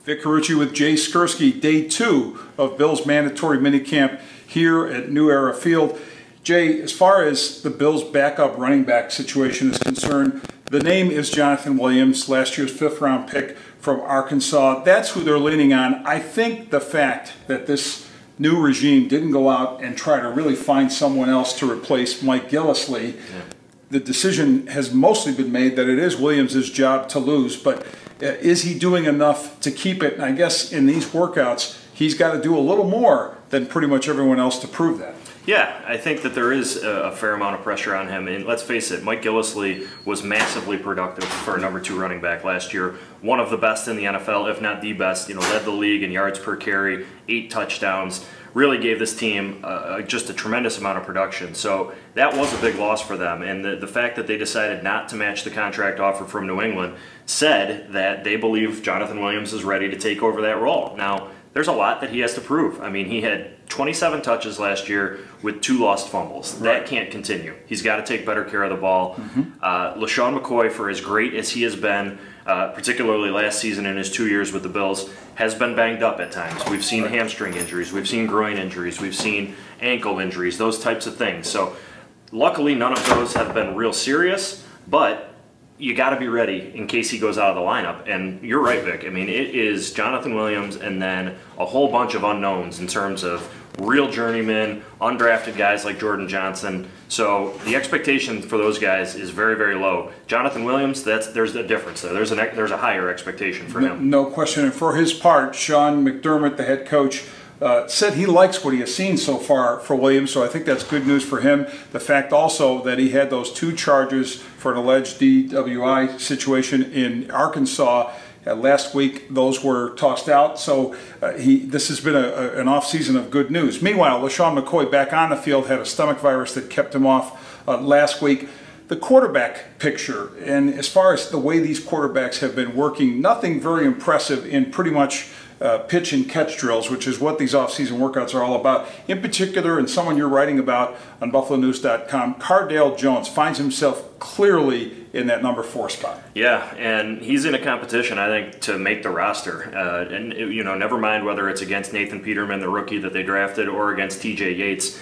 Vic Carucci with Jay Skursky, day 2 of Bills mandatory minicamp here at New Era Field. Jay, as far as the Bills' backup running back situation is concerned, the name is Jonathan Williams, last year's 5th-round pick from Arkansas. That's who they're leaning on. I think the fact that this new regime didn't go out and try to really find someone else to replace Mike Gillislee, the decision has mostly been made that it is Williams' job to lose, but is he doing enough to keep it? And I guess in these workouts, he's got to do a little more than pretty much everyone else to prove that. Yeah, I think that there is a fair amount of pressure on him. And let's face it, Mike Gillislee was massively productive for a number 2 running back last year. One of the best in the NFL, if not the best. Led the league in yards per carry, 8 touchdowns. Really gave this team just a tremendous amount of production. So that was a big loss for them. And the fact that they decided not to match the contract offer from New England said that they believe Jonathan Williams is ready to take over that role. Now, there's a lot that he has to prove. I mean, he had 27 touches last year with 2 lost fumbles. Right. That can't continue. He's got to take better care of the ball. LaShawn McCoy, for as great as he has been, particularly last season in his 2 years with the Bills, has been banged up at times. We've seen hamstring injuries, we've seen groin injuries, we've seen ankle injuries, those types of things. So luckily none of those have been real serious, but you got to be ready in case he goes out of the lineup. And you're right, Vic. I mean, it is Jonathan Williams and then a whole bunch of unknowns in terms of real journeymen, undrafted guys like Jordan Johnson. So the expectation for those guys is very, very low. Jonathan Williams, there's a difference there. There's a higher expectation for him. No question. And for his part, Sean McDermott, the head coach, said he likes what he has seen so far for Williams, so I think that's good news for him. The fact also that he had those 2 charges for an alleged DWI situation in Arkansas last week, those were tossed out, so this has been an off-season of good news. Meanwhile, LaShawn McCoy back on the field had a stomach virus that kept him off last week. The quarterback picture, and as far as the way these quarterbacks have been working, nothing very impressive in pretty much pitch and catch drills, which is what these off-season workouts are all about. In particular, and someone you're writing about on BuffaloNews.com, Cardale Jones finds himself clearly in that number 4 spot. Yeah, and he's in a competition, I think, to make the roster. And never mind whether it's against Nathan Peterman, the rookie that they drafted, or against TJ Yates.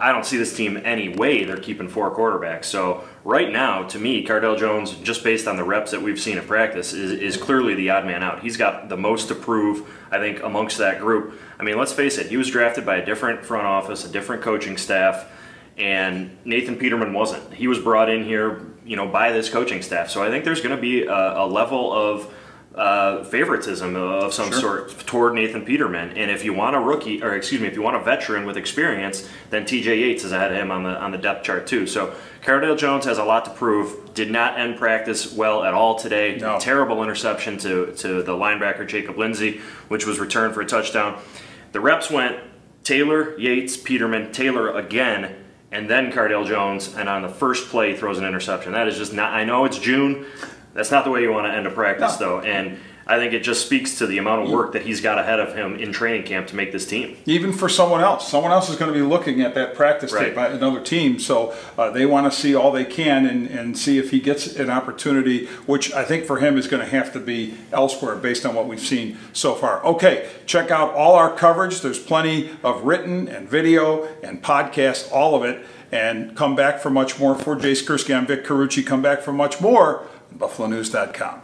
I don't see this team any way they're keeping 4 quarterbacks. So right now, to me, Cardale Jones, just based on the reps that we've seen at practice, is clearly the odd man out. He's got the most to prove, I think, amongst that group. I mean, let's face it, he was drafted by a different front office, a different coaching staff, and Nathan Peterman wasn't. He was brought in here, by this coaching staff. So I think there's going to be a level of favoritism of some sort toward Nathan Peterman. And if you want if you want a veteran with experience, then TJ Yates is ahead of him on the depth chart too. So Cardale Jones has a lot to prove. Did not end practice well at all today. No. Terrible interception to the linebacker Jacob Lindsey, which was returned for a touchdown. The reps went Taylor, Yates, Peterman, Taylor again, and then Cardale Jones, and on the first play throws an interception. That is just not, I know it's June, that's not the way you want to end a practice, though. And I think it just speaks to the amount of work that he's got ahead of him in training camp to make this team. Even for someone else. Someone else is going to be looking at that practice tape by another team. So they want to see all they can and see if he gets an opportunity, which I think for him is going to have to be elsewhere based on what we've seen so far. Okay, check out all our coverage. There's plenty of written and video and podcast, all of it. And come back for much more. For Jay Skursky, I'm Vic Carucci. Come back for much more. BuffaloNews.com.